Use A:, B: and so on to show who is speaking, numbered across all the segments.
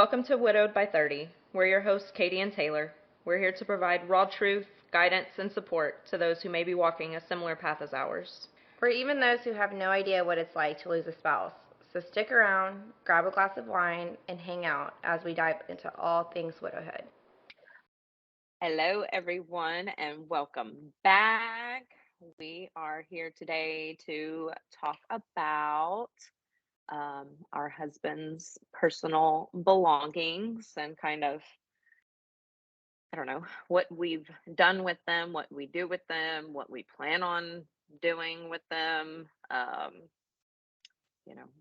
A: Welcome to Widowed by 30. We're your hosts, Katey and Taylor. We're here to provide raw truth, guidance, and support to those who may be walking a similar path as ours.
B: For even those who have no idea what it's like to lose a spouse. So stick around, grab a glass of wine, and hang out as we dive into all things widowhood.
A: Hello, everyone, and welcome back. We are here today to talk about our husband's personal belongings and kind of, I don't know, what we've done with them, what we do with them, what we plan on doing with them,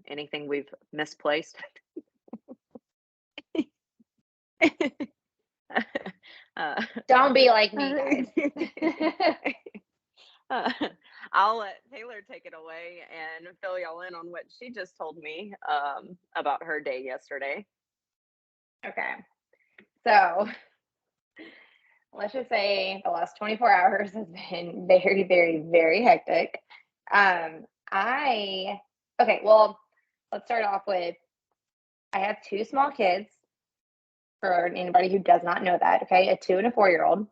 A: anything we've misplaced.
B: Don't be like me, guys.
A: I'll let Taylor take it away and fill y'all in on what she just told me about her day yesterday.
B: Okay. So let's just say the last 24 hours has been very, very, very hectic. Let's start off with I have two small kids. For anybody who does not know that, okay, a 2 and a 4-year-old.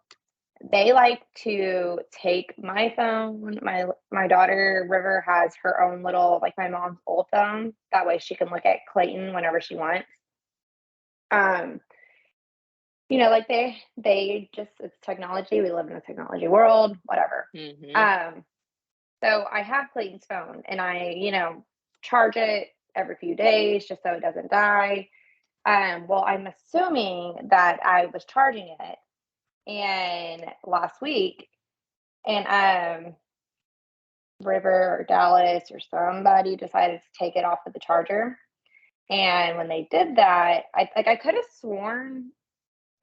B: They like to take my phone. My daughter River has her own little, like my mom's old phone. That way she can look at Clayton whenever she wants. Like they just, it's technology. We live in a technology world, whatever.
A: Mm-hmm.
B: So I have Clayton's phone and I, charge it every few days just so it doesn't die. Well, I'm assuming that I was charging it and last week and River or Dallas or somebody decided to take it off of the charger. And when they did that, I could have sworn,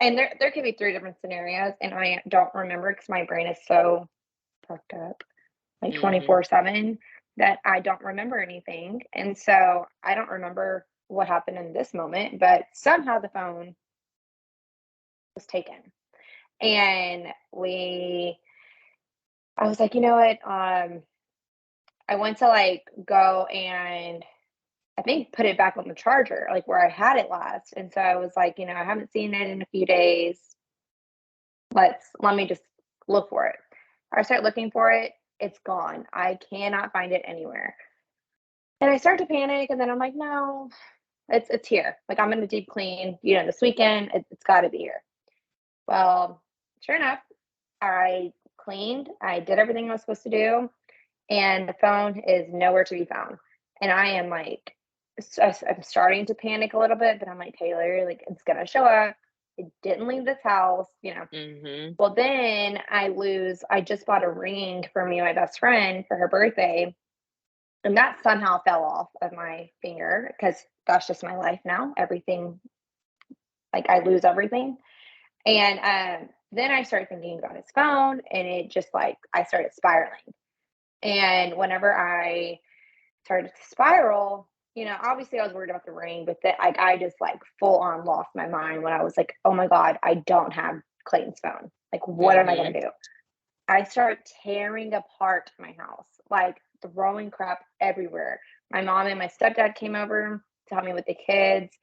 B: and there could be 3 different scenarios, and I don't remember because my brain is so fucked up, like 24/7, that I don't remember anything. And so I don't remember what happened in this moment, but somehow the phone was taken. And I was like, you know what? I went to go and I think put it back on the charger, like where I had it last. And so I was like, I haven't seen it in a few days. Let me just look for it. I start looking for it. It's gone. I cannot find it anywhere. And I start to panic, and then I'm like, no, it's here. Like I'm gonna deep clean, this weekend. It's got to be here. Well, sure enough, I cleaned. I did everything I was supposed to do, and the phone is nowhere to be found. And I am like, I'm starting to panic a little bit, but I'm like, Taylor, like it's gonna show up. It didn't leave this house. Well, then I just bought a ring for me and my best friend for her birthday. And that somehow fell off of my finger because that's just my life now. Everything, like I lose everything. And then I started thinking about his phone, and it just I started spiraling. And whenever I started to spiral, obviously I was worried about the ring, but then I just full on lost my mind when I was like, oh my God, I don't have Clayton's phone. Like, what am I going to do? I started tearing apart my house, throwing crap everywhere. My mom and my stepdad came over to help me with the kids.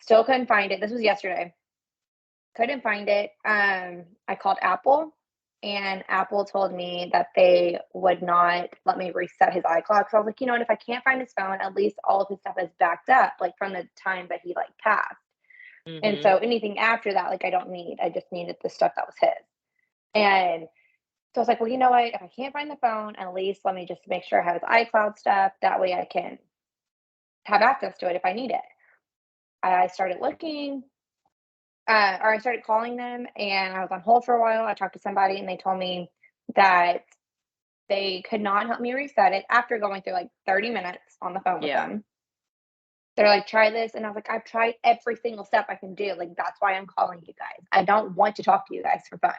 B: Still couldn't find it. This was yesterday. Couldn't find it. I called Apple, and Apple told me that they would not let me reset his iCloud. So I was like, if I can't find his phone, at least all of his stuff is backed up, from the time that he passed. And so anything after that, I don't need. I just needed the stuff that was his. And so I was like, well, you know what? If I can't find the phone, at least let me just make sure I have his iCloud stuff. That way I can have access to it if I need it. I started looking. Or I started calling them, and I was on hold for a while. I talked to somebody, and they told me that they could not help me reset it after going through 30 minutes on the phone with them. They're like, try this. And I was like, I've tried every single step I can do. That's why I'm calling you guys. I don't want to talk to you guys for fun.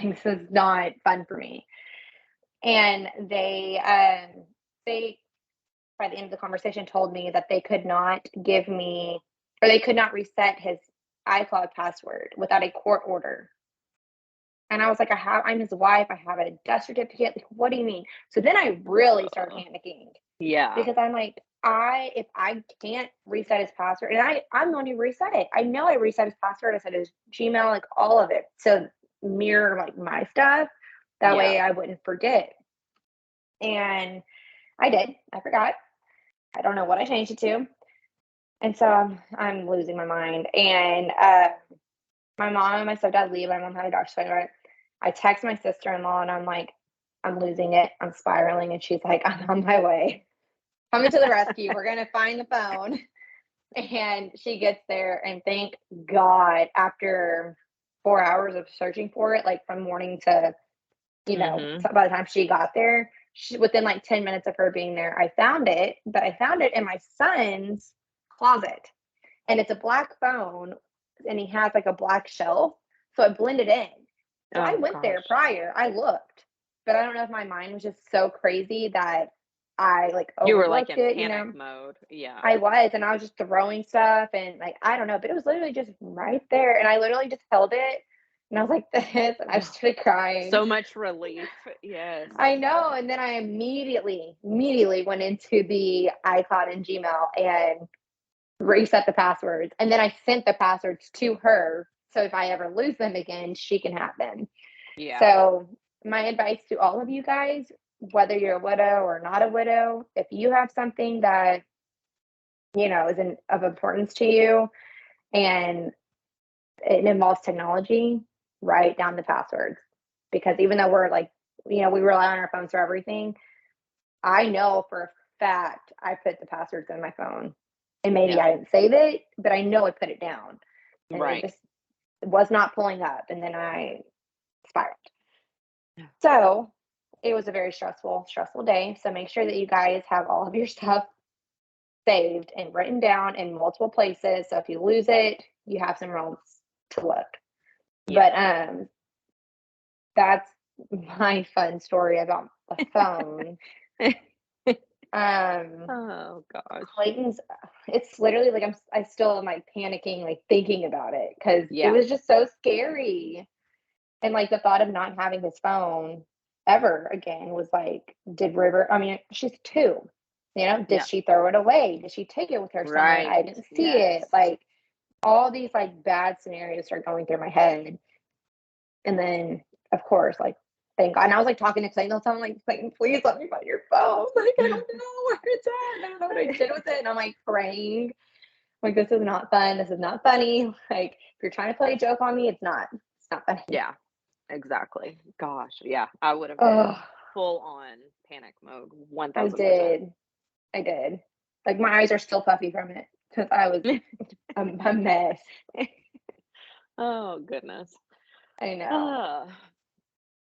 B: This is not fun for me. And they by the end of the conversation told me that they could not give me, or they could not reset his iCloud password without a court order. And I was like, I'm his wife. I have a death certificate. What do you mean? So then I really started panicking.
A: Yeah.
B: Because I'm like, if I can't reset his password, and I'm the one who reset it. I know I reset his password. I set his Gmail, like all of it, to mirror like my stuff. That
A: Yeah.
B: way I wouldn't forget. And I did. I forgot. I don't know what I changed it to. And so I'm losing my mind. And my mom and my stepdad leave. My mom had a doctor's appointment. I text my sister-in-law and I'm like, I'm losing it. I'm spiraling. And she's like, I'm on my way. Coming to the rescue. We're going to find the phone. And she gets there. And thank God, after 4 hours of searching for it, like from morning to,
A: Mm-hmm.
B: by the time she got there, within like 10 minutes of her being there, I found it. But I found it in my son's closet. And it's a black phone and he has like a black shelf. So it blended in. So I
A: Oh
B: went there
A: gosh.
B: prior. I looked, but I don't know if my mind was just so crazy that I like
A: You were like
B: overlooked
A: in
B: it.
A: panic mode. Yeah.
B: I was, and I was just throwing stuff and like, I don't know, but it was literally just right there. And I literally just held it and I was like this, and I started crying.
A: So much relief. Yes.
B: I know. And then I immediately went into the iCloud and Gmail and reset the passwords. And then I sent the passwords to her. So if I ever lose them again, she can have them.
A: Yeah.
B: So my advice to all of you guys, whether you're a widow or not a widow, if you have something that, is of importance to you and it involves technology, write down the passwords. Because even though we're like, we rely on our phones for everything, I know for a fact I put the passwords in my phone. And maybe
A: Yeah.
B: I didn't save it, but I know I put it down. And it
A: Right.
B: just was not pulling up. And then I spiraled. So it was a very stressful day. So make sure that you guys have all of your stuff saved and written down in multiple places. So if you lose it, you have somewhere else to look.
A: Yeah.
B: But that's my fun story about the phone.
A: Oh gosh.
B: Clayton's, it's literally like I still am like panicking, like thinking about it because it
A: Yeah.
B: was just so scary. And like the thought of not having his phone ever again was like, did River, I mean, she's 2, did
A: Yeah.
B: she throw it away? Did she take it with her somewhere?
A: Right.
B: I didn't see
A: Yes.
B: it. Like all these like bad scenarios start going through my head. And then of course, like, thank God. And I was like talking to Clayton all the time, like, Clayton, please let me find your phone. Like, I don't know where it's at. I don't know what I did with it. And I'm like praying. Like, this is not fun. This is not funny. Like, if you're trying to play a joke on me, it's not. It's not funny.
A: Yeah. Exactly. Gosh. Yeah. I would have been
B: Oh,
A: full on panic mode.
B: I
A: 1000%.
B: did. I did. Like, my eyes are still puffy from it because I was a mess.
A: Oh goodness.
B: I know.
A: Uh,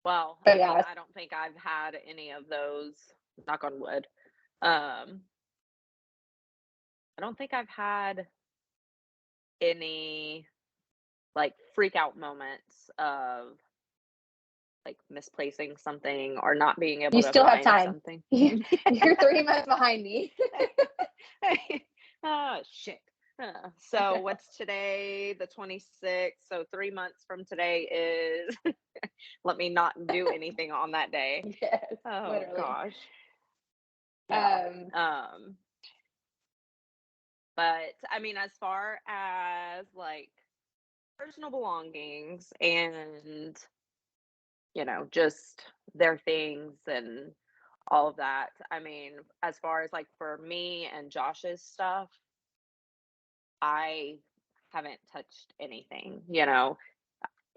A: well,
B: But
A: I mean,
B: yeah,
A: I don't think I've had any of those, knock on wood. Um, I don't think I've had any like freak out moments of like misplacing something or not being able
B: you
A: to
B: still have
A: find
B: time.
A: something.
B: You're 3 months behind me.
A: Oh, shit. So what's today? The 26th. So 3 months from today is let me not do anything on that day.
B: Yes,
A: Oh
B: literally.
A: gosh. Yeah.
B: Um,
A: But I mean, as far as like personal belongings and just their things and all of that. I mean, as far as like for me and Josh's stuff, I haven't touched anything.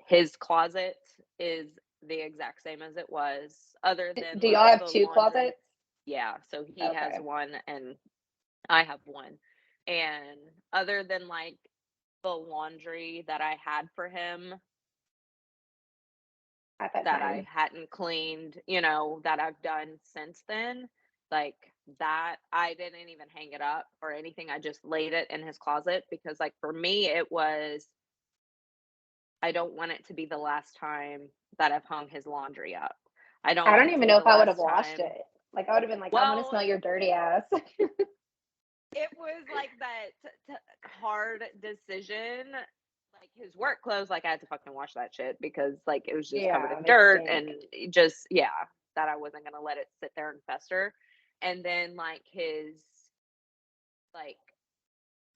A: His closet is the exact same as it was, other than
B: do y'all
A: like
B: have
A: the
B: 2
A: laundry.
B: closets?
A: Yeah, so he has
B: Okay.
A: one and I have one. And other than like the laundry that I had for him
B: At that
A: that I
B: time.
A: hadn't cleaned, that I've done since then, like that, I didn't even hang it up or anything. I just laid it in his closet because, like, for me, it was, I don't want it to be the last time that I've hung his laundry up. I don't
B: I
A: want
B: don't
A: it to
B: even
A: be
B: know
A: the
B: if I would have
A: last
B: washed
A: time.
B: it. Like, I would have been like, I'm gonna
A: Well,
B: smell your dirty ass.
A: it was like that hard decision. Like his work clothes, like I had to fucking wash that shit because like it was just covered
B: Yeah,
A: in
B: they
A: dirt
B: stink.
A: and just yeah, that I wasn't gonna let it sit there and fester. And then like his like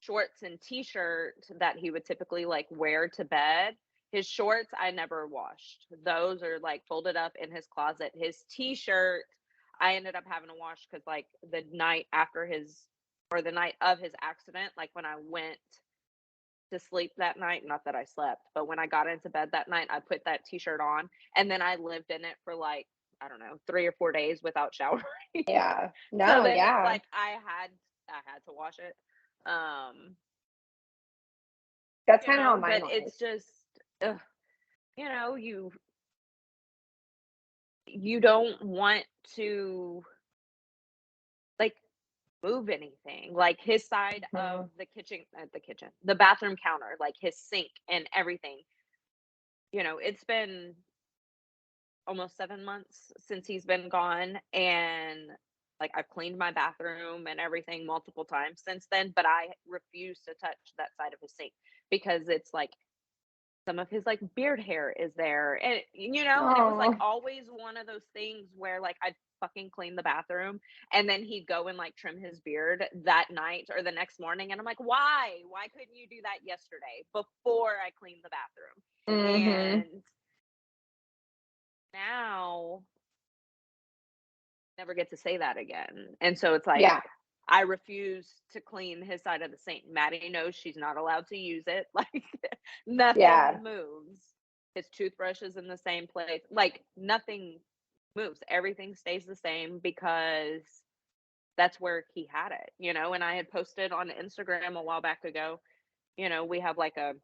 A: shorts and t-shirt that he would typically like wear to bed. His shorts I never washed. Those are like folded up in his closet. His t-shirt I ended up having to wash because like the night after his or the night of his accident, like when I went to sleep that night, not that I slept, but when I got into bed that night, I put that t-shirt on and then I lived in it for like, I don't know, 3 or 4 days without showering.
B: Yeah.
A: So
B: No,
A: then it's
B: yeah.
A: like I had to wash it. Um,
B: That's kind of how mine
A: but
B: was.
A: it's just ugh, you know, you don't want to like move anything. Like his side of
B: Mhm.
A: the bathroom counter, like his sink and everything. It's been almost 7 months since he's been gone, and like I've cleaned my bathroom and everything multiple times since then, but I refuse to touch that side of his sink because it's like some of his like beard hair is there, and it was like
B: Oh,
A: always one of those things where like I'd fucking clean the bathroom and then he'd go and like trim his beard that night or the next morning, and I'm like, why couldn't you do that yesterday before I cleaned the bathroom?
B: mhm.
A: And now never get to say that again. And so it's like
B: Yeah,
A: I refuse to clean his side of the sink. Maddie knows she's not allowed to use it. Like
B: yeah,
A: nothing moves. His toothbrush is in the same place. Like nothing moves. Everything stays the same because that's where he had it. And I had posted on Instagram a while back ago, we have like a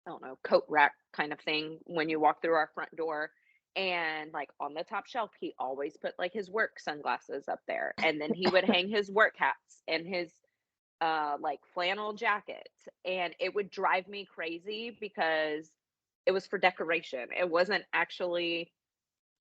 A: I don't know, coat rack kind of thing when you walk through our front door. And like on the top shelf, he always put like his work sunglasses up there. And then he would hang his work hats and his like flannel jacket. And it would drive me crazy because it was for decoration. It wasn't actually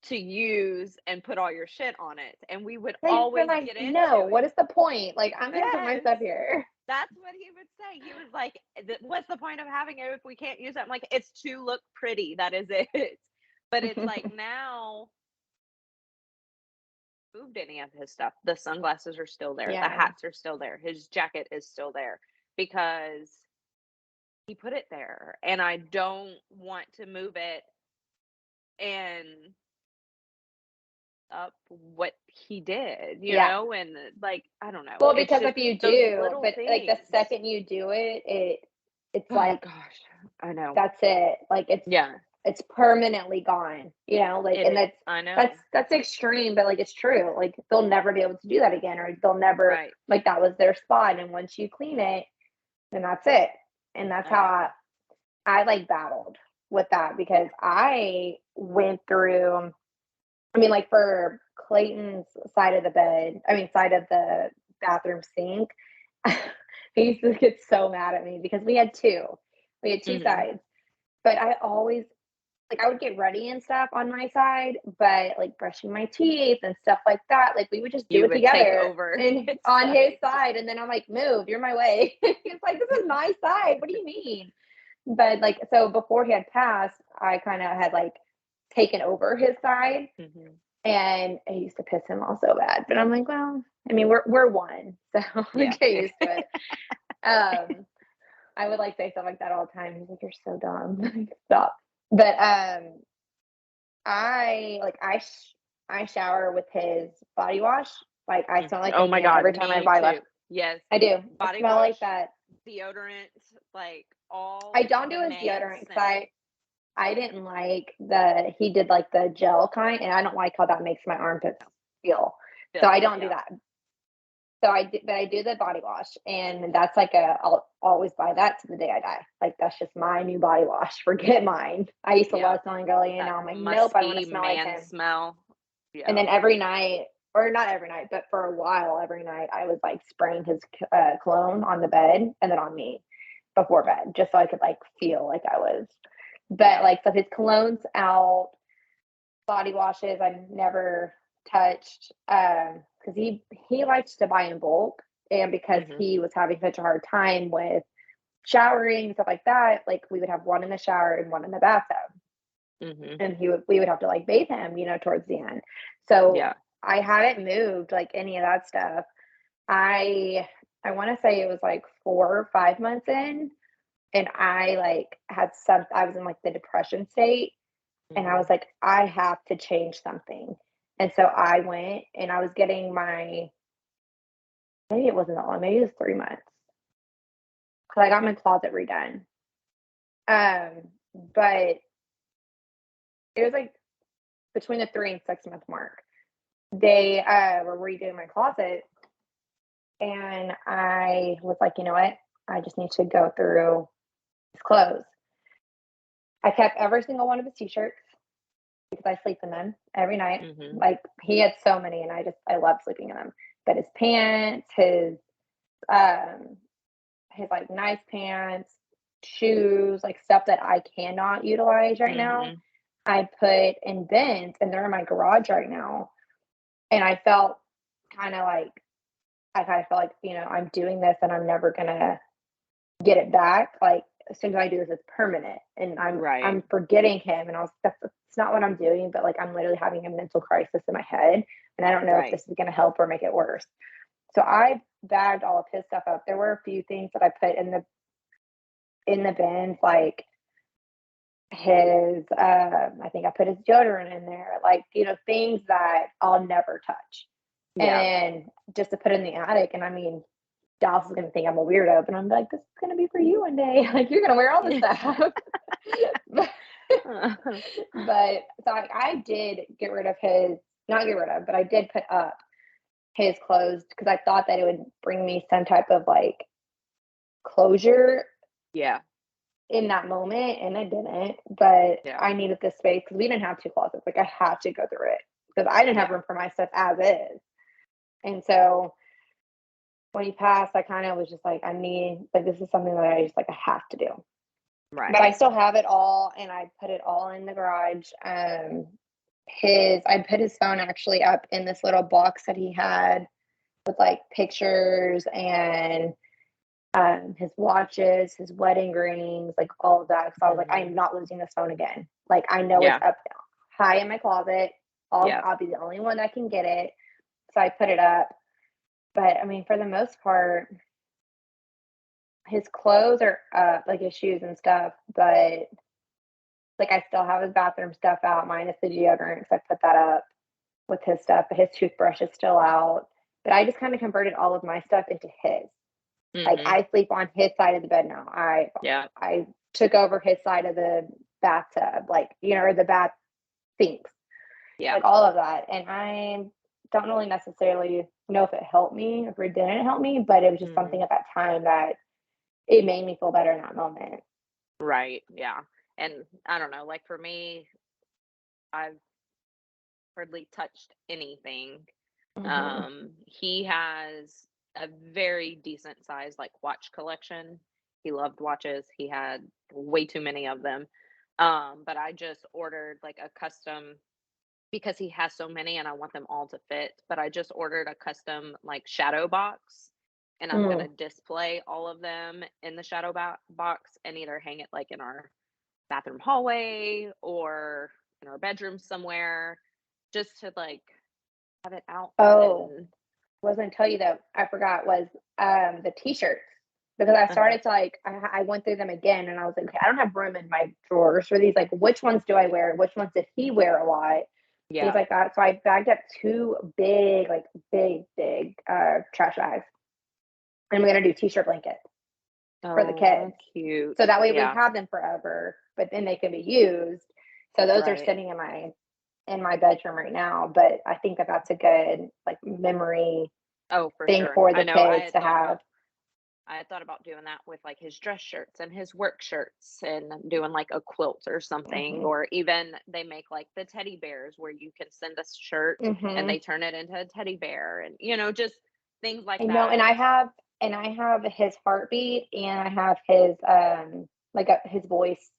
A: to use and put all your shit on it. And we would
B: yeah. You're
A: always
B: like,
A: get
B: no.
A: into
B: What
A: it.
B: is the point? Like, I'm gonna put my
A: Yes.
B: stuff here.
A: That's what he would say. He was like, "What's the point of having it if we can't use it?" I'm like, "It's to look pretty. That is it." But it's like now moved any of his stuff. The sunglasses are still there. The
B: Yeah,
A: hats are still there. His jacket is still there because he put it there, and I don't want to move it and up what he did,
B: yeah.
A: and like I don't know.
B: Well,
A: It's
B: because
A: just
B: if you
A: those
B: do,
A: little
B: but like the
A: things.
B: second you do it, it's
A: Oh
B: like
A: gosh, I know.
B: that's it. Like
A: Yeah,
B: it's permanently gone. Like,
A: it
B: and
A: is.
B: that's
A: I
B: that's
A: know.
B: that's extreme, but like it's true. Like they'll never be able to do that again, or they'll never
A: Right.
B: like that was their spot. And once you clean it, then that's it. And that's
A: I
B: how
A: know.
B: I like battled with that because I went through. I mean, like for Clayton's side of the bed, I mean, side of the bathroom sink, he used to get so mad at me because we had two. We had two
A: Mhm.
B: sides. But I always like I would get ready and stuff on my side, but like brushing my teeth and stuff like that, like we would just do
A: You
B: it
A: would take
B: together
A: over
B: and
A: his
B: on his
A: side.
B: side. And then I'm like, move, you're my way. He's like, this is my side. What do you mean? But like, so before he had passed, I kind of had like taken over his side,
A: Mhm.
B: and it used to piss him off so bad. But I'm like, well, I mean, we're one, so we
A: Yeah.
B: get used to it. Um, I would like say stuff like that all the time. He's like, "You're so dumb." Like, stop. But I shower with his body wash. Like I smell
A: Mhm.
B: like a
A: Oh my
B: man
A: god,
B: every time I
A: me
B: body wash.
A: too. Yes.
B: I do. I
A: Body
B: smell like
A: wash,
B: that.
A: deodorant, like
B: I
A: all
B: don't
A: the
B: do his
A: man
B: deodorant because
A: scents.
B: I didn't like he did like the gel kind, and I don't like how that makes my armpits feel. So I
A: Filthy,
B: don't do
A: yeah.
B: that. So but I do the body wash, and that's like I'll always buy that to the day I die. Like that's just my new body wash. Forget mine. I used to
A: Yeah.
B: love smelling girly, and
A: That
B: now I'm like, nope, I don't want
A: musky
B: to smell like
A: man
B: him.
A: smell.
B: And
A: Yeah.
B: then every night, or not every night, but for a while, every night I was like spraying his cologne on the bed and then on me before bed, just so I could like feel like I was. But
A: Yeah.
B: like, so his cologne's out, body washes I've never touched because he likes to buy in bulk, and because
A: Mhm.
B: he was having such a hard time with showering and stuff like that, like we would have one in the shower and one in the bathtub,
A: Mhm.
B: and we would have to like bathe him, towards the end. So
A: Yeah.
B: I haven't moved like any of that stuff. I I wanna say it was, like, 4 or 5 months in, and I, like, I was in, like, the depression state, and I was
A: Mhm.
B: like, "I have to change something." And so I went and I was getting my maybe it wasn't that long, maybe it was 3 months, 'cause I got my closet redone. But it was, like, between the 3 and 6-month mark. They, were redoing my closet, and I was like, "You know what? I just need to go through his clothes." I kept every single one of his t-shirts because I sleep in them every night.
A: Mhm.
B: Like, he had so many, and I love sleeping in them. But his pants, um, like, nice pants, shoes, like, stuff that I cannot utilize right now,
A: Mhm.
B: I put in bins, and they're in my garage right now. And kinda like I kinda felt like, I'm doing this and I'm never gonna get it back. Like, as soon as I do this, it's permanent. And
A: Right.
B: I'm forgetting him, and I was that's not what I'm doing, but like I'm literally having a mental crisis in my head, and I don't know if
A: Right.
B: this is gonna help or make it worse. So I bagged all of his stuff up. There were a few things that I put in the bins, like I think I put his deodorant in there, like, things that I'll never touch. And
A: Yeah.
B: then just to put in the attic, and I mean, Dallas is gonna think I'm a weirdo, but I'm like, "This is gonna be for you one day, like, you're gonna wear all this stuff." But so I did get rid of his not get rid of, but I did put up his clothes because I thought that it would bring me some type of, like, closure
A: Yeah.
B: in that moment, and it didn't, but
A: Yeah.
B: I needed this space because we didn't have 2 closets, like, I had to go through it because I didn't have
A: Yeah.
B: room for my stuff as is, and so when he passed, I kinda was just like, this is something that I just, like, I have to do. But I
A: Right.
B: still have it all, and I put it all in the garage. I put his phone actually up in this little box that he had with, like, pictures and, his watches, his wedding rings, like, all of that. Because I was like, "I
A: Mhm.
B: am not losing this phone again." Like, I know it's
A: Yeah.
B: up now, high in my closet.
A: Yeah.
B: I'll be the only one that can get it, so I put it up. But, I mean, for the most part, his clothes are up, like, his shoes and stuff, but, like, I still have his bathroom stuff out minus the deodorant 'cause I put that up with his stuff, but his toothbrush is still out. But I just kinda converted all of my stuff into his. Like,
A: Mhm.
B: I sleep on his side of the bed now.
A: Yeah.
B: I took over his side of the bathtub, like, or the bath sinks,
A: Yeah.
B: like, all of that, and I don't really necessarily know if it helped me, if it didn't help me, but it was just something
A: Mhm.
B: at that time that it made me feel better in that moment.
A: Right. Yeah. And I don't know, like for me, I've hardly touched anything.
B: Mhm.
A: He has a very decent size like watch collection. He loved watches. He had way too many of them. But I just ordered like a custom because he has so many and I want them all to fit, but I just ordered a custom like shadow box and I'm going
B: Mm.
A: to display all of them in the shadow box and either hang it like in our bathroom hallway or in our bedroom somewhere just to like have it out
B: Oh,
A: and
B: was gonna tell you that I forgot was, the T-shirts, because I
A: uh-huh.
B: started to, like I went through them again, and I was like, "Okay, I don't have room in my drawers for these, like, which ones do I wear? Which ones did he wear a lot?" Things
A: Yeah.
B: like that, so I bagged up 2 big, like, big, trash bags, and I'm gonna do T-shirt blankets for the
A: Oh,
B: kids,
A: cute.
B: so that way we
A: Yeah.
B: have them forever, but then they can be used. So those are
A: Right.
B: sitting in my bedroom right now, but I think that that's a good, like, memory
A: Oh, for
B: thing
A: sure.
B: for
A: I
B: the
A: know
B: kids to have.
A: I had thought about doing that with like his dress shirts and his work shirts and doing like a quilt or something.
B: Mhm.
A: Or even they make like the teddy bears where you can send a shirt and
B: Mhm.
A: they turn it into a teddy bear and, just things like
B: I know,
A: that.
B: and I have his heartbeat, and I have his, like, his voice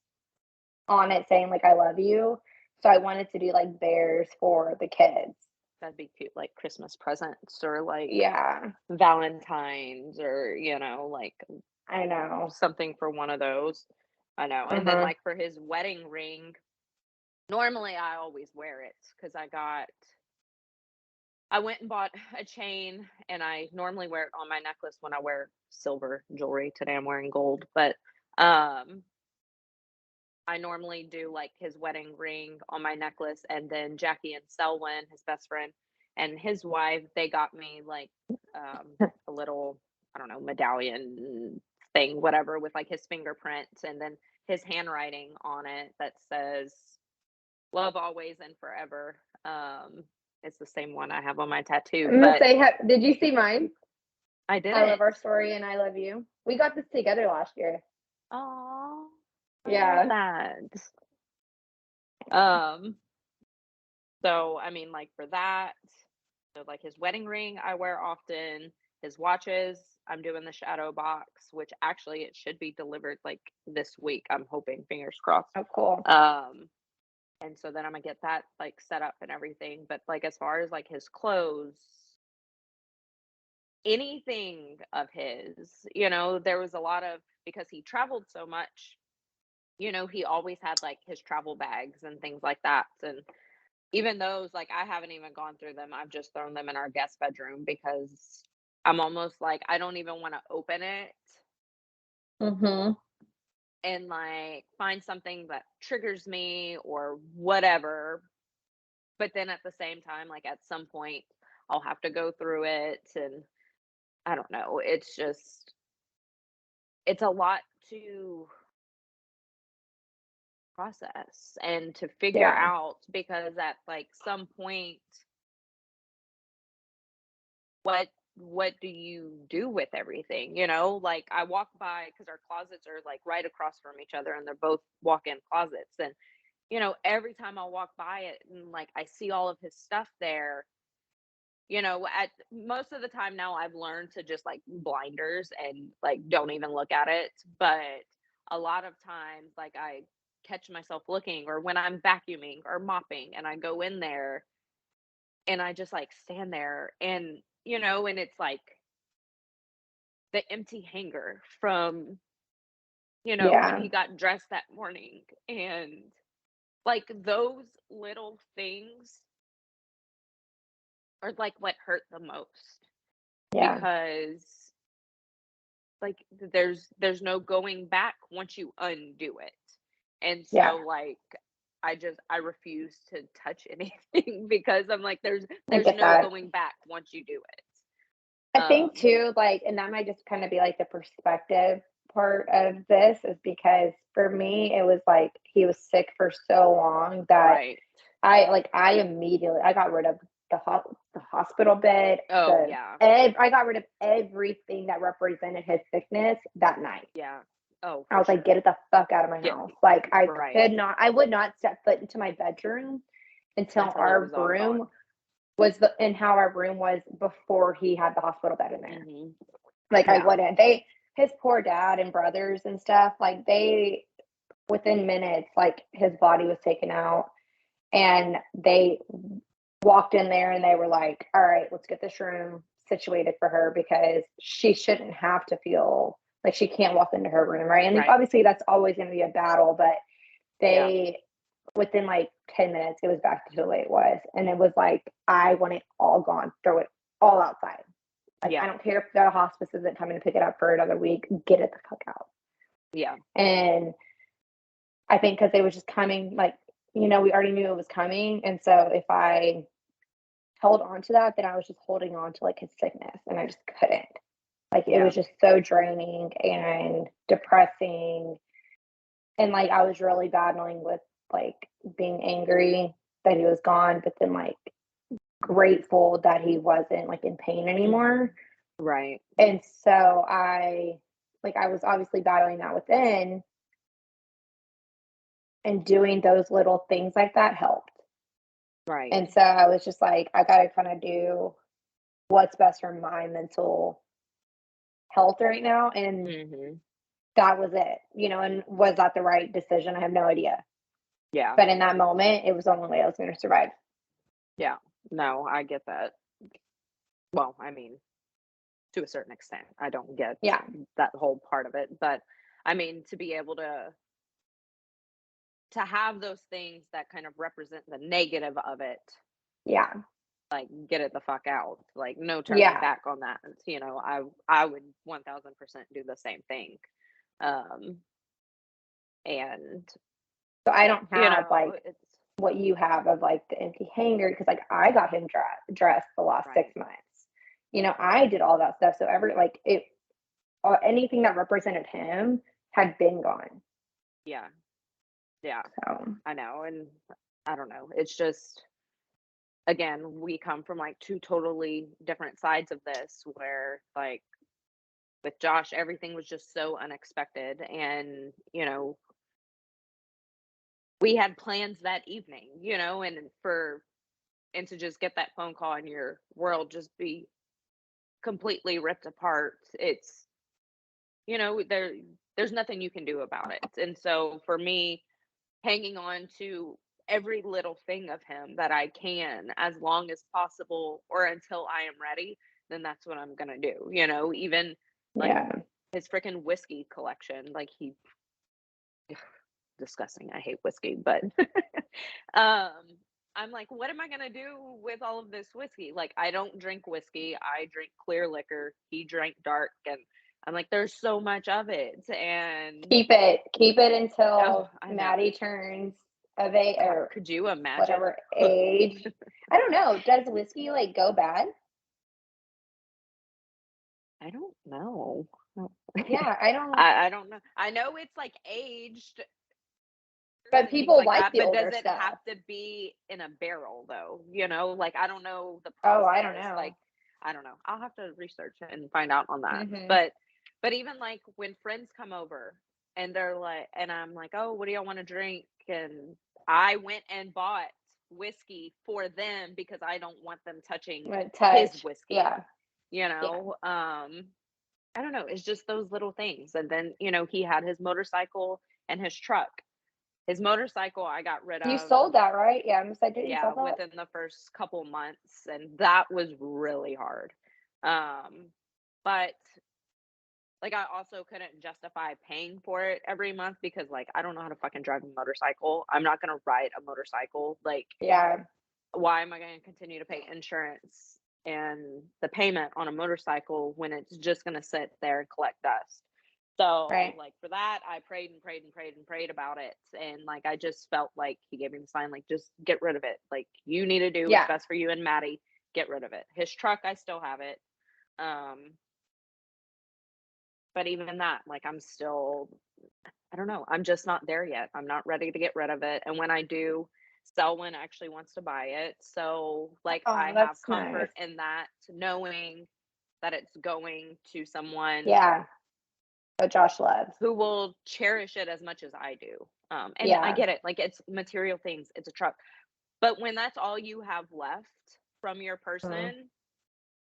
B: on it saying, like, "I love you." So I wanted to do, like, bears for the kids.
A: That'd be cute, like Christmas presents or like
B: Yeah,
A: Valentine's or, like
B: I know.
A: something for one of those. I know. And then
B: Uh-huh.
A: like for his wedding ring, normally I always wear it because I got I went and bought a chain, and I normally wear it on my necklace when I wear silver jewelry. Today I'm wearing gold, but um I normally do like his wedding ring on my necklace, and then Jackie and Selwyn, his best friend, and his wife, they got me like a little, I don't know, medallion thing, whatever, with like his fingerprints and then his handwriting on it that says love always and forever. It's the same one I have on my tattoo,
B: I'm gonna
A: but
B: say, did you see mine?
A: I
B: I love
A: didn't.
B: our story and I love you. We got this together last year.
A: Oh, I love
B: Yeah.
A: that. Um, so I mean, like for that, so like his wedding ring I wear often, his watches, I'm doing the shadow box, which actually it should be delivered like this week. I'm hoping, fingers crossed.
B: Oh, cool.
A: And so then I'm gonna get that like set up and everything. But like as far as like his clothes, anything of his, there was a lot of, because he traveled so much, he always had like his travel bags and things like that. And even those, like, I haven't even gone through them. I've just thrown them in our guest bedroom because I'm almost like I don't even want to open it
B: Mhm.
A: and like find something that triggers me or whatever. But then at the same time, like at some point, I'll have to go through it. And I don't know. It's a lot to process and to figure
B: Yeah.
A: out, because at like some point, what do you do with everything, like I walk by, because our closets are like right across from each other and they're both walk-in closets. And every time I walk by it and like I see all of his stuff there, at most of the time now I've learned to just like blinders and like don't even look at it. But a lot of times, like, I catch myself looking, or when I'm vacuuming or mopping and I go in there and I just like stand there, and and it's like the empty hanger from, when
B: Yeah.
A: he got dressed that morning. And like those little things are like what hurt the most,
B: Yeah.
A: because like there's no going back once you undo it. And
B: Yeah.
A: so like I refuse to touch anything because I'm like
B: I
A: there's
B: get
A: no
B: that.
A: going back once you do it.
B: I think too, like, and that might just kind of be like the perspective part of this is because for me, it was like he was sick for so long that
A: Right.
B: I immediately I got rid of the hospital bed,
A: Oh yeah.
B: I got rid of everything that represented his sickness that night.
A: Yeah. Oh,
B: I
A: for
B: was like,
A: sure.
B: "Get the fuck out of my
A: Get
B: house." Like,
A: right.
B: I would not step foot into my bedroom until
A: Until it
B: our
A: was all
B: room
A: gone.
B: was how our room was before he had the hospital bed in there.
A: Mhm.
B: Like, I
A: Yeah.
B: wouldn't. His poor dad and brothers and stuff, like, within minutes, like, his body was taken out, and they walked in there and they were like, "All right, let's get this room situated for her because she shouldn't have to feel like she can't walk into her room," right? And
A: Right.
B: obviously that's always going to be a battle, but
A: Yeah.
B: they within like 10 minutes it was back to the way it was, and it was like, I want it all gone, throw it all outside. Like, I
A: Yeah.
B: don't care if the hospice isn't coming to pick it up for another week, get it the fuck out.
A: Yeah.
B: And I think because they was just coming, like, we already knew it was coming, and so if I held on to that, then I was just holding on to like his sickness, and I just couldn't. Like, it
A: Yeah.
B: was just so draining and depressing, and like I was really battling with like being angry that he was gone, but then like grateful that he wasn't like in pain
A: Mhm.
B: anymore.
A: Right.
B: And so I was obviously battling that within, and doing those little things like that helped.
A: Right.
B: And so I was just like, I got to kind of do what's best for my mental health right now. And
A: Mhm.
B: that was it, and was that the right decision? I have no idea.
A: Yeah.
B: But in that moment, it was the only way I was going to survive.
A: Yeah. No, I get that. Well, I mean, to a certain extent. I don't get
B: Yeah.
A: that whole part of it, but I mean, to be able to have those things that kind of represent the negative of it,
B: Yeah.
A: like, get it the fuck out. Like, no turning
B: Yeah.
A: back on that. I would 1000% do the same thing. Um, and
B: So I don't
A: you
B: have like
A: know, it's
B: what you have of like the empty hanger because like I got him dressed the last
A: right.
B: 6 months. I did all that stuff. So every like it anything that represented him had been gone.
A: Yeah. Yeah.
B: So
A: I know. And I don't know. It's just, again, we come from like two totally different sides of this where, like, with Josh, everything was just so unexpected. And, we had plans that evening, and to just get that phone call and your world just be completely ripped apart. There's nothing you can do about it. And so for me, hanging on to every little thing of him that I can as long as possible or until I am ready, then that's what I'm gonna do. Even like
B: yeah.
A: his freaking whiskey collection, like he disgusting. I hate whiskey, but um I'm like, what am I gonna do with all of this whiskey? Like, I don't drink whiskey. I drink clear liquor. He drank dark, and I'm like, there's so much of it, and
B: Keep it
A: oh,
B: until
A: I know.
B: Maddie turns of age
A: God,
B: or
A: could you imagine?
B: whatever age. I don't know. Does whiskey like go bad?
A: I don't know.
B: Yeah, I don't.
A: I don't know. I know it's like aged
B: But
A: and things
B: people
A: like
B: like
A: that,
B: the
A: but does
B: older
A: it
B: stuff.
A: have to be in a barrel though? Like, I don't know the
B: Oh, I don't
A: process. Like,
B: know.
A: I don't know. I'll have to research and find out on that.
B: Mhm.
A: But even like when friends come over and they're like, and I'm like, oh, what do y'all want to drink? And I went and bought whiskey for them because I don't want them touching
B: With
A: his
B: touch.
A: whiskey.
B: Yeah.
A: You
B: Yeah.
A: know, I don't know. It's just those little things. And then, he had his motorcycle and his truck. His motorcycle I got rid
B: You
A: of,
B: sold that, right? Yeah, I'm excited you
A: yeah,
B: sold that.
A: within the first couple months, and that was really hard. Um, but like, I also couldn't justify paying for it every month because, like, I don't know how to fucking drive a motorcycle. I'm not gonna ride a motorcycle. Like,
B: Yeah.
A: why am I gonna continue to pay insurance and the payment on a motorcycle when it's just gonna sit there and collect dust? So,
B: Right.
A: like, for that, I prayed and prayed and prayed and prayed about it. And, like, I just felt like he gave me the sign, like, just get rid of it. Like, you need to do what's
B: Yeah.
A: best for you and Maddie. Get rid of it. His truck, I still have it. Um, but even that, like, I'm still, I don't know. I'm just not there yet. I'm not ready to get rid of it. And when I do, Selwyn actually wants to buy it. So, like, I
B: Oh,
A: have
B: that's nice.
A: comfort in that, knowing that it's going to someone
B: Yeah. But Josh loves.
A: who will cherish it as much as I do. And I
B: Yeah.
A: get it. Like, it's material things, it's a truck. But when that's all you have left from your
B: Mhm.
A: person,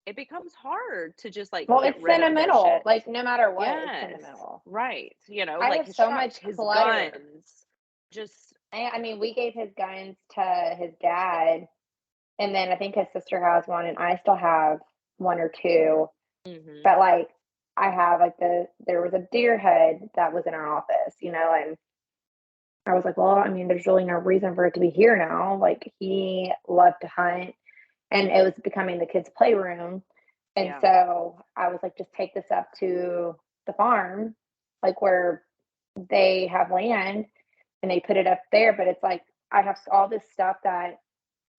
A: it becomes hard to just like
B: Well,
A: get
B: it's
A: rid of their
B: sentimental.
A: shit.
B: Like no matter what, it's
A: Yes.
B: sentimental.
A: Right.
B: I
A: Like
B: have
A: his
B: so
A: truck,
B: much
A: his
B: clutter.
A: guns, just
B: I mean, we gave his guns to his dad, and then I think his sister has one, and I still have one or two.
A: mhm.
B: But like, I have like there was a deer head that was in our office, and I was like, well, I mean, there's really no reason for it to be here now. Like, he loved to hunt, and it was becoming the kids' playroom. And
A: Yeah.
B: so I was like, just take this up to the farm, like where they have land, and they put it up there. But it's like, I have all this stuff that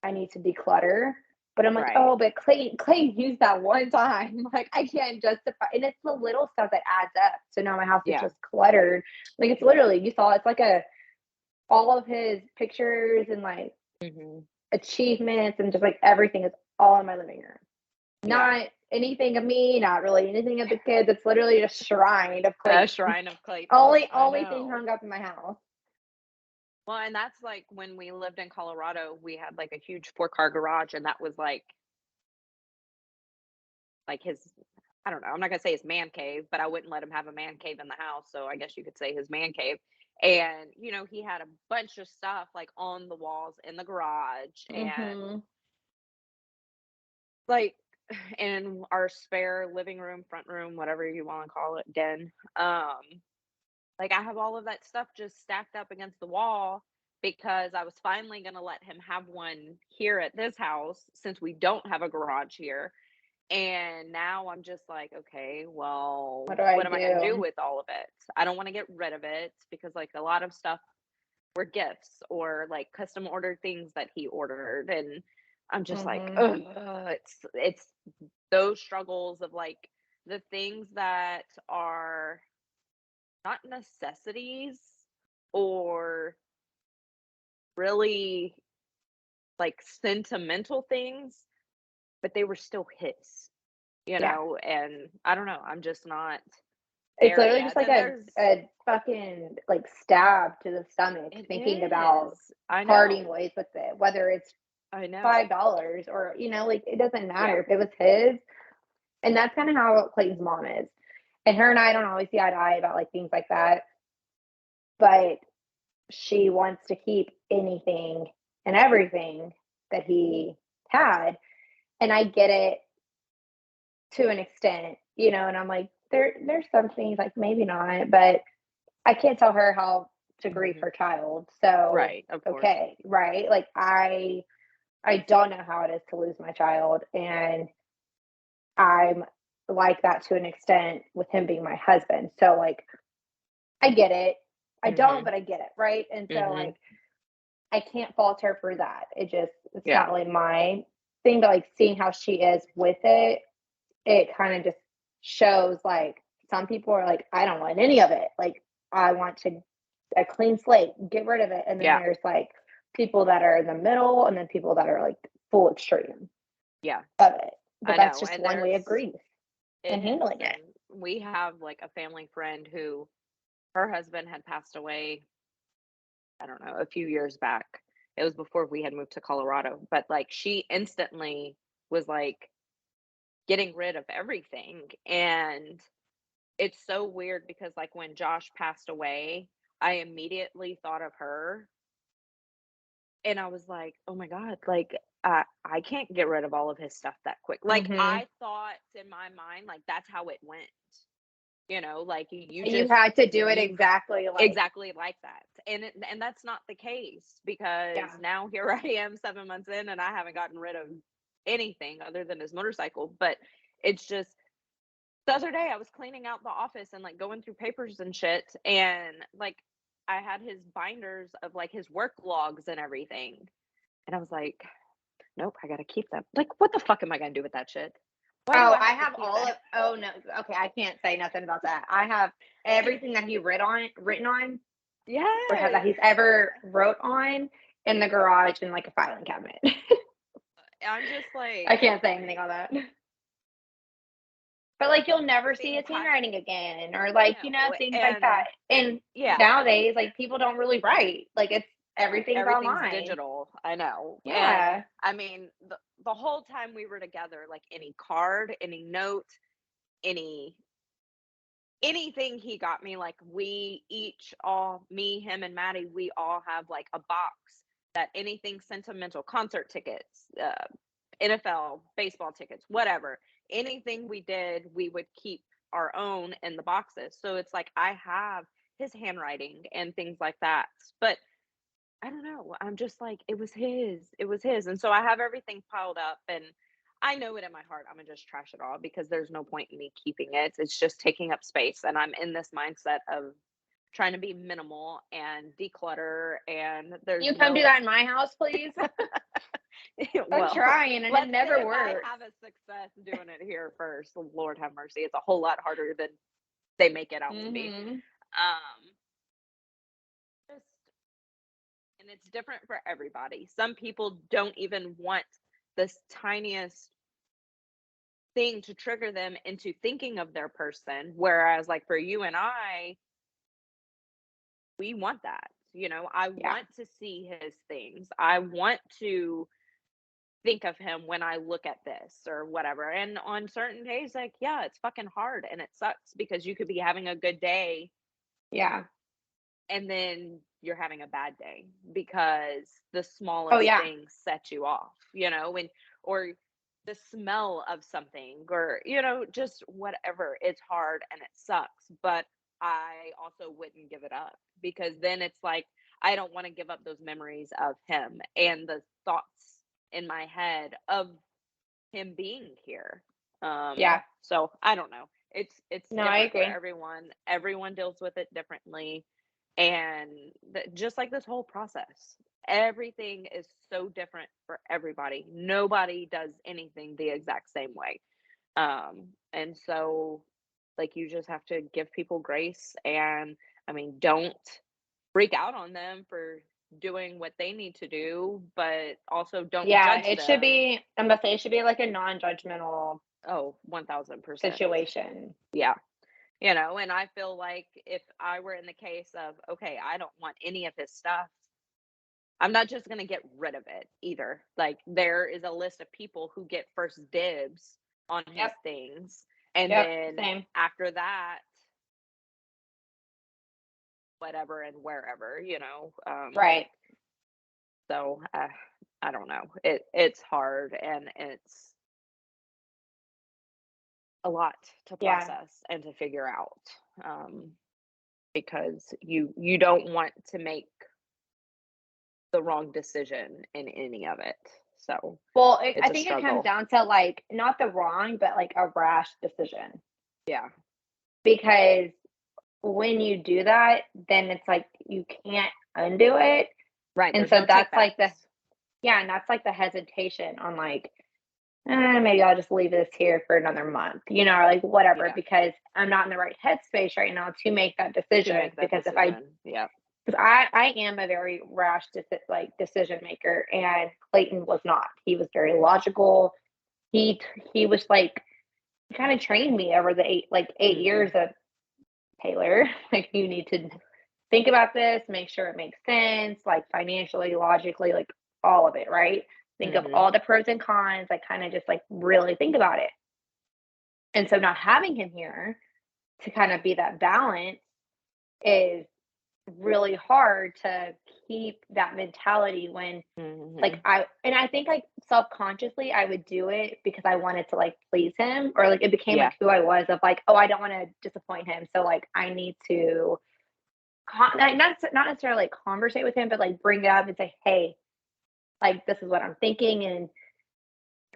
B: I need to declutter. But I'm like,
A: Right.
B: oh, but Clay used that one time. Like, I can't justify. And it's the little stuff that adds up. So now my house is
A: Yeah.
B: just cluttered. Like, it's literally, you saw, it's like all of his pictures and like
A: Mhm.
B: achievements and just like everything is all in my living room.
A: Yeah.
B: Not anything of me, not really anything of the kids. It's literally a shrine of
A: A
B: Clayton.
A: shrine of Clayton. I
B: Only thing
A: know.
B: hung up in my house.
A: Well, and that's like when we lived in Colorado, we had like a huge 4-car garage, and that was like his, I don't know, I'm not gonna say his man cave, but I wouldn't let him have a man cave in the house, so I guess you could say his man cave. And, he had a bunch of stuff like on the walls in the garage and
B: Mm-hmm.
A: like in our spare living room, front room, whatever you want to call it, den. Like, I have all of that stuff just stacked up against the wall, because I was finally going to let him have one here at this house since we don't have a garage here. And now I'm just like, okay,
B: What
A: well,
B: do I
A: what am I going to do
B: do?
A: with all of it? I don't want to get rid of it because, like, a lot of stuff were gifts or like custom ordered things that he ordered. And I'm just like,
B: Mhm.
A: ugh, it's those struggles of like the things that are not necessities or really like sentimental things, but they were still his,
B: Yeah.
A: and I don't know, I'm just not
B: It's
A: there
B: literally just
A: yet.
B: like
A: And there's
B: a fucking, like, stab to the stomach
A: it
B: thinking about
A: is. I
B: parting
A: know.
B: ways with it, whether it's
A: I know.
B: $5 or, like, it doesn't
A: Yeah.
B: matter if it was his. And that's kinda how Clayton's mom is. And her and I don't always see eye to eye about, like, things like that, but she wants to keep anything and everything that he had, and I get it to an extent, and I'm like, there's some things, like, maybe not, but I can't tell her how to grieve
A: Hmm.
B: her child, so,
A: Right, of course.
B: okay, right? Like, I don't know how it is to lose my child, and I'm like that to an extent with him being my husband, so, like, I get it. I don't,
A: Hmm.
B: but I get it, right? And so,
A: Hmm.
B: like, I can't fault her for that. It's
A: Yeah.
B: not really my thing, but, like, seeing how she is with it, it kinda just shows, like, some people are like, "I don't want any of it." Like, "I want to a clean slate, get rid of it." And then
A: Yeah.
B: there's, like, people that are in the middle, and then people that are, like, full extreme
A: Yeah.
B: of it. But
A: I
B: that's
A: know.
B: just
A: And
B: one way of
A: there's
B: grief
A: it
B: and
A: is.
B: handling
A: And
B: it.
A: we have like a family friend who her husband had passed away, I don't know, a few years back. It was before we had moved to Colorado, but like she instantly was like getting rid of everything. And it's so weird because like when Josh passed away, I immediately thought of her and I was like, "Oh my god, like I can't get rid of all of his stuff that quick." Like
B: Mhm.
A: I thought in my mind like that's how it went. Like you
B: You
A: just
B: had to do it
A: you
B: exactly like
A: exactly like that. And that's not the case because
B: yeah.
A: now here I am 7 months in and I haven't gotten rid of anything other than his motorcycle, but it's just the other day I was cleaning out the office and like going through papers and shit and like I had his binders of like his work logs and everything. And I was like, nope, I gotta keep them. Like, what the fuck am I gonna do with that shit? Why do
B: Oh,
A: I
B: I
A: have to
B: have
A: keep
B: all
A: that?
B: of oh, no, okay, I can't say nothing about that. I have everything that he written on, or that
A: Yes.
B: he's ever wrote on in the garage in, like, a filing cabinet.
A: I'm just
B: I
A: like,
B: can't say anything on that. But, like, you'll never see
A: being
B: his
A: cut.
B: handwriting again or,
A: I
B: like,
A: know.
B: things like that.
A: And
B: And
A: yeah,
B: nowadays, like, people don't really write. Like,
A: no,
B: everything's
A: everything's
B: online.
A: digital. I know. And
B: Yeah.
A: I mean, the whole time we were together, like any card, any note, any anything he got me, like we each all me, him and Maddie, we all have like a box that anything sentimental, concert tickets, NFL, baseball tickets, whatever, anything we did, we would keep our own in the boxes. So it's like I have his handwriting and things like that. But I don't know. I'm just like, it was his. It was his. And so I have everything piled up and I know it in my heart. I'm gonna just trash it all because there's no point in me keeping it. It's just taking up space. And I'm in this mindset of trying to be minimal and declutter. And there's
B: You come do
A: no,
B: that in my house, please? I'm
A: well,
B: trying, and it
A: let's see
B: never
A: if I
B: works.
A: have a success doing it here first. Lord have mercy. It's a whole lot harder than they make it out to be.
B: Mhm.
A: Um, just and it's different for everybody. Some people don't even want this tiniest thing to trigger them into thinking of their person. Whereas, like for you and I, we want that. I
B: Yeah.
A: want to see his things. I want to think of him when I look at this or whatever. And on certain days, like, yeah, it's fucking hard and it sucks because you could be having a good day
B: Yeah.
A: and then you're having a bad day because the
B: Oh,
A: smallest
B: yeah.
A: things set you off, and or the smell of something or just whatever. It's hard and it sucks, but I also wouldn't give it up because then it's like I don't want to give up those memories of him and the thoughts in my head of him being here.
B: Yeah.
A: So I don't know. It's
B: No, I
A: different for
B: agree.
A: everyone. Everyone deals with it differently, and just like this whole process, everything is so different for everybody. Nobody does anything the exact same way. And so, like, you just have to give people grace, and I mean, don't freak out on them for doing what they need to do, but also don't
B: Yeah,
A: judge
B: it should
A: them.
B: be I'm about to say it should be like a non-judgmental
A: Oh, 1000%.
B: situation.
A: Yeah. You know, and I feel like if I were in the case of, okay, I don't want any of his stuff, I'm not just going to get rid of it either. Like, there is a list of people who get first dibs on his
B: Yep.
A: things. And
B: Yep.
A: then
B: Same.
A: after that, whatever and wherever, you know.
B: Right.
A: So I don't know. It's hard, and it's a lot to
B: Yeah.
A: process and to figure out, because you don't want to make the wrong decision in any of it. So
B: Well,
A: it's
B: I
A: a
B: think it comes
A: struggle.
B: down to like not the wrong, but like a rash decision.
A: Yeah.
B: Because when you do that, then it's like you can't undo it.
A: Right.
B: And
A: There's
B: so
A: no
B: that's like
A: takebacks.
B: and that's like the hesitation on like, maybe I'll just leave this here for another month, or like whatever,
A: Yeah.
B: because I'm not in the right headspace right now to make that
A: To
B: decision.
A: make that
B: Because
A: decision. Yeah.
B: I am a very rash decision maker, and Clayton was not. He was very logical. He was like he kind of trained me over the 8 years
A: Hmm.
B: of Taylor. Like, you need to think about this, make sure it makes sense, like financially, logically, like all of it, right? Think of
A: Hmm.
B: all the pros and cons, like kind of just like really think about it. And so not having him here to kind of be that balance is really hard to keep that mentality when
A: Hmm.
B: I think like self-consciously I would do it because I wanted to like please him, or like it became
A: Yeah.
B: like who I was of like, oh, I don't want to disappoint him. So like I need to like, not necessarily like conversate with him, but like bring it up and say, hey, like this is what I'm thinking, and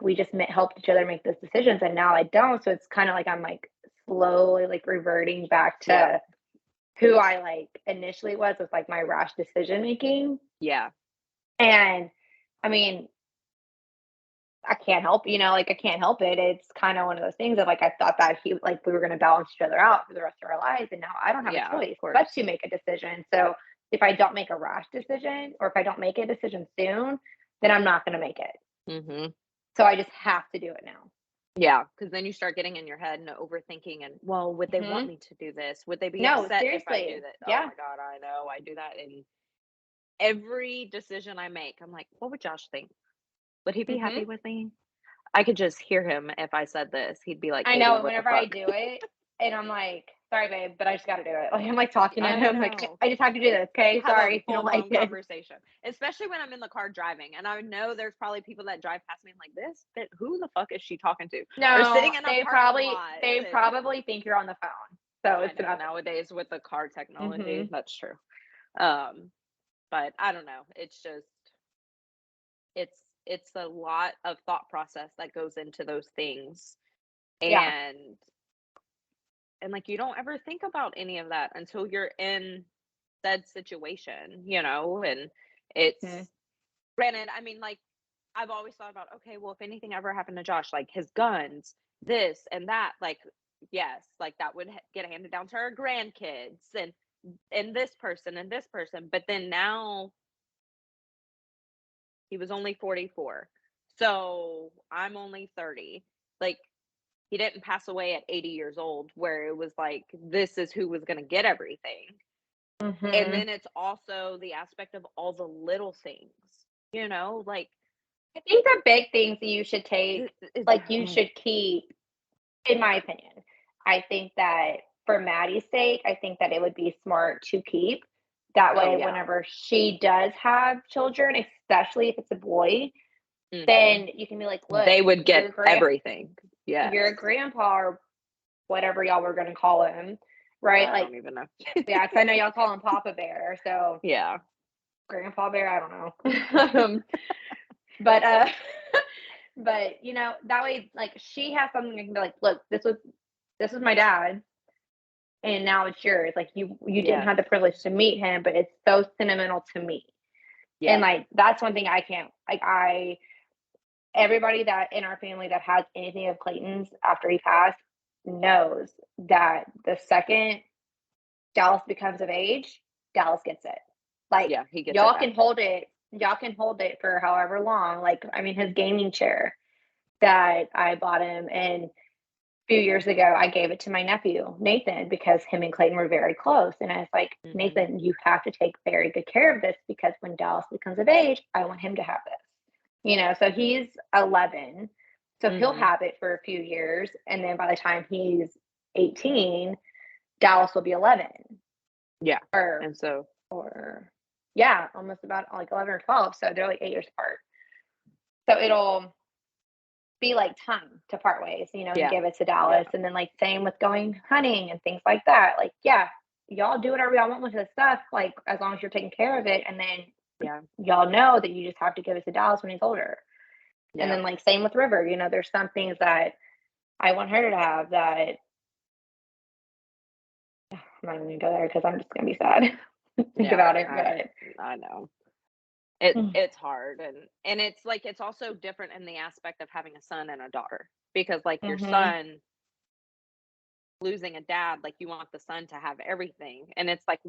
B: we just helped each other make those decisions, and now I don't. So it's kind of like I'm like slowly like reverting back
A: Yeah.
B: to who I like initially was with like my rash decision making.
A: Yeah.
B: And I mean, I can't help, like I can't help it. It's kind of one of those things of like I thought that we were going to balance each other out for the rest of our lives, and now I don't have a
A: Yeah. Of
B: choice but
A: course.
B: to make a decision. So if I don't make a rash decision, or if I don't make a decision soon, then I'm not going to make it.
A: Hmm.
B: So I just have to do it now.
A: Yeah, because then you start getting in your head and overthinking, and well, would they want
B: Hmm.
A: me to do this? Would they be
B: No,
A: upset if I do
B: seriously.
A: that? Oh
B: Yeah.
A: my God, I know I do that in every decision I make. I'm like, what would Josh think? Would he be
B: Hmm.
A: happy with me? I could just hear him if I said this. He'd be like,
B: I
A: Katey,
B: know. And
A: what the
B: whenever I
A: fuck?
B: do it, and I'm like, sorry, babe, but I just got to do it. Like, I'm like talking to
A: I
B: him, like,
A: know.
B: I just have to do this. Okay.
A: Have a
B: Sorry if you don't
A: full
B: like
A: blown
B: it.
A: conversation, especially when I'm in the car driving. And I know there's probably people that drive past me and like, this, but who the fuck is she talking to? Or
B: No,
A: sitting in a
B: they
A: parking
B: probably
A: lot.
B: they
A: And
B: probably think you're on the phone. So
A: I
B: it's
A: know
B: nothing.
A: nowadays with the car technology,
B: Mhm.
A: that's true. Um, but I don't know. It's just, it's a lot of thought process that goes into those things.
B: Yeah.
A: And like, you don't ever think about any of that until you're in said situation, and it's
B: Mhm.
A: granted, I mean, like, I've always thought about, okay, well, if anything ever happened to Josh, like his guns, this and that, like, yes, like that would get handed down to our grandkids, and this person. But then now he was only 44. So I'm only 30. Like, he didn't pass away at 80 years old where it was like, this is who was going to get everything. And
B: Mhm.
A: then it's also the aspect of all the little things, like,
B: I think the big things that you should take, like you
A: oh,
B: should keep, in my opinion, I think that for Maddie's sake, I think that it would be smart to keep. That
A: oh
B: way,
A: yeah.
B: whenever she does have children, especially if it's a boy,
A: Hmm.
B: then you can be like, look,
A: They would get
B: your grand
A: everything. Yes.
B: your grandpa, or whatever y'all were gonna call him, right?
A: I
B: Like,
A: don't even know.
B: yeah, 'cause I know y'all call him Papa Bear. So
A: Yeah.
B: Grandpa bear, I don't know. But but that way, like, she has something that can be like, look, this was my dad, and now it's yours. Like, you didn't
A: Yeah.
B: have the privilege to meet him, but it's so sentimental to me.
A: Yeah.
B: And like, that's one thing I can't, like, everybody that in our family that has anything of Clayton's after he passed knows that the second Dallas becomes of age, Dallas gets it. Like,
A: Yeah. He gets it back.
B: y'all can hold it for however long. Like, I mean, his gaming chair that I bought him, and a few years ago I gave it to my nephew Nathan because him and Clayton were very close, and I was like,
A: Mhm.
B: Nathan, you have to take very good care of this because when Dallas becomes of age, I want him to have this. So he's 11, so he'll
A: Mhm.
B: have it for a few years, and then by the time he's 18, Dallas will be 11,
A: Yeah.
B: or
A: And so,
B: or yeah, almost about like 11 or 12, so they're like 8 years apart. So it'll be like time to part ways, and
A: yeah.
B: give it to
A: Yeah.
B: Dallas. And then, like, same with going hunting and things like that. Like, yeah, y'all do whatever y'all want with this stuff, like, as long as you're taking care of it. And then
A: Yeah.
B: y'all know that you just have to give it to Dallas when he's older. And
A: Yeah.
B: then, like, same with River, there's some things that I want her to have that I'm not even gonna go there because I'm just gonna be sad. Think
A: Yeah.
B: about it, but
A: I know.
B: mm,
A: It's hard, and it's like it's also different in the aspect of having a son and a daughter, because like your
B: mhm.
A: son losing a dad, like you want the son to have everything, and it's like,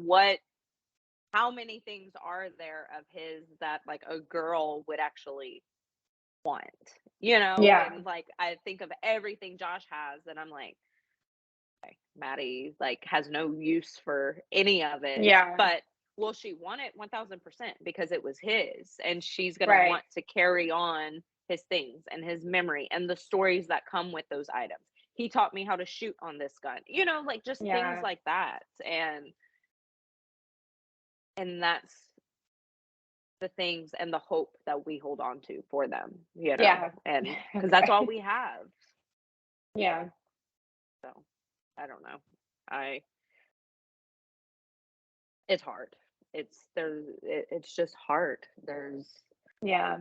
A: how many things are there of his that like a girl would actually want,
B: Yeah,
A: and like I think of everything Josh has, and I'm like, okay, Maddie like has no use for any of it,
B: yeah,
A: but will she want it 1000% because it was his, and she's going to
B: right,
A: want to carry on his things and his memory and the stories that come with those items. He taught me how to shoot on this gun, like just things
B: yeah,
A: like that. And that's the things and the hope that we hold on to for them,
B: yeah.
A: and because that's all
B: Okay.
A: we have.
B: Yeah,
A: So I don't know. I It's hard. It's just hard.
B: yeah.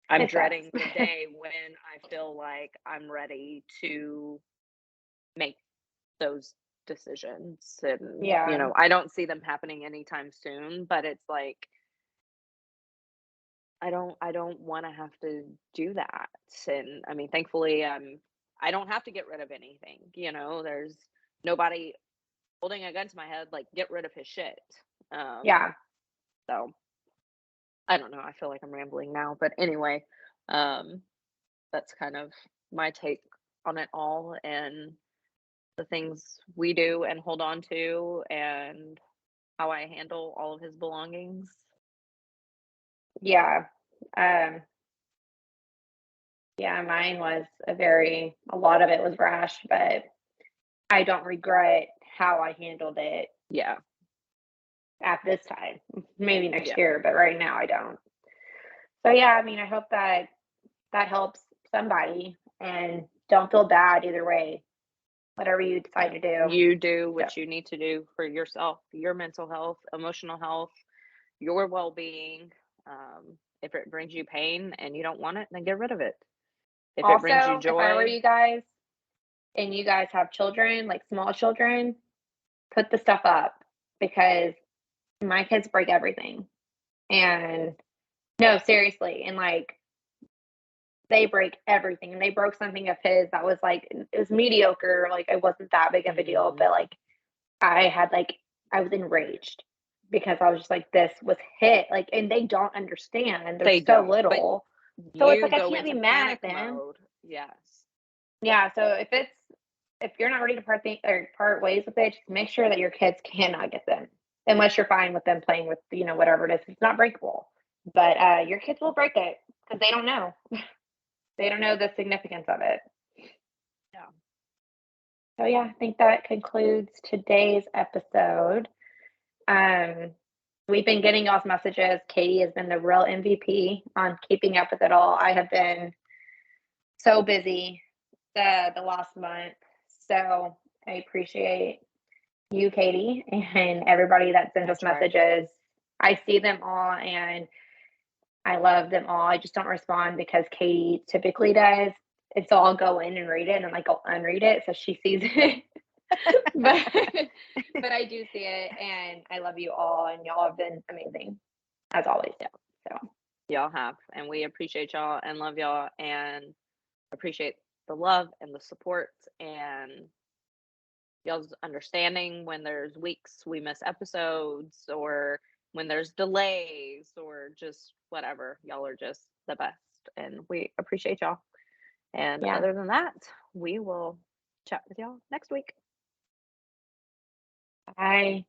A: I'm
B: It sucks.
A: dreading the day when I feel like I'm ready to make those decisions, and
B: Yeah,
A: I don't see them happening anytime soon, but it's like I don't want to have to do that. And I mean, thankfully I don't have to get rid of anything. There's nobody holding a gun to my head like get rid of his shit. Um
B: yeah,
A: so I don't know. I feel like I'm rambling now, but anyway, um, that's kind of my take on it all, and the things we do and hold on to, and how I handle all of his belongings.
B: yeah. Um, yeah, mine was a lot of it was rash, but I don't regret how I handled it
A: Yeah,
B: at this time. Maybe next
A: yeah,
B: year, but right now I don't. So yeah, I mean, I hope that that helps somebody, and don't feel bad either way, whatever you decide
A: yeah.
B: to do.
A: You do
B: So,
A: what you need to do for yourself, your mental health, emotional health, your well-being. If it brings you pain and you don't want it, then get rid of it. If it brings you
B: also, if I were
A: joy,
B: you guys and you guys have children, like small children, put the stuff up because my kids break everything. And no, seriously. And like, they break everything. And they broke something of his that was like, it was mediocre. Like, it wasn't that big of a deal.
A: mhm,
B: But like, I was enraged because I was just like, this was hit. Like, and they don't understand. They're
A: they
B: so
A: don't. But
B: little. So it's
A: you
B: like, I
A: go
B: can't be
A: into
B: mad
A: panic
B: at them.
A: mode. Yes.
B: Yeah. So if you're not ready to or part ways with it, just make sure that your kids cannot get them unless you're fine with them playing with, whatever it is. It's not breakable, but your kids will break it because they don't know. They don't know the significance of it.
A: Yeah.
B: So yeah, I think that concludes today's episode. Um, we've been getting y'all's messages. Katie has been the real MVP on keeping up with it all. I have been so busy the last month. So I appreciate you, Katie, and everybody that sends
A: I
B: us
A: try.
B: messages. I see them all and I love them all. I just don't respond because Katie typically does. And so I'll go in and read it and I'm like, I'll unread it so she sees it. but but I do see it and I love you all and y'all have been amazing as always.
A: Yeah,
B: So
A: y'all have, and we appreciate y'all and love y'all and appreciate the love and the support and y'all's understanding when there's weeks we miss episodes or when there's delays or just whatever. Y'all are just the best and we appreciate y'all. And
B: yeah.
A: other than that, we will chat with y'all next week.
B: Bye.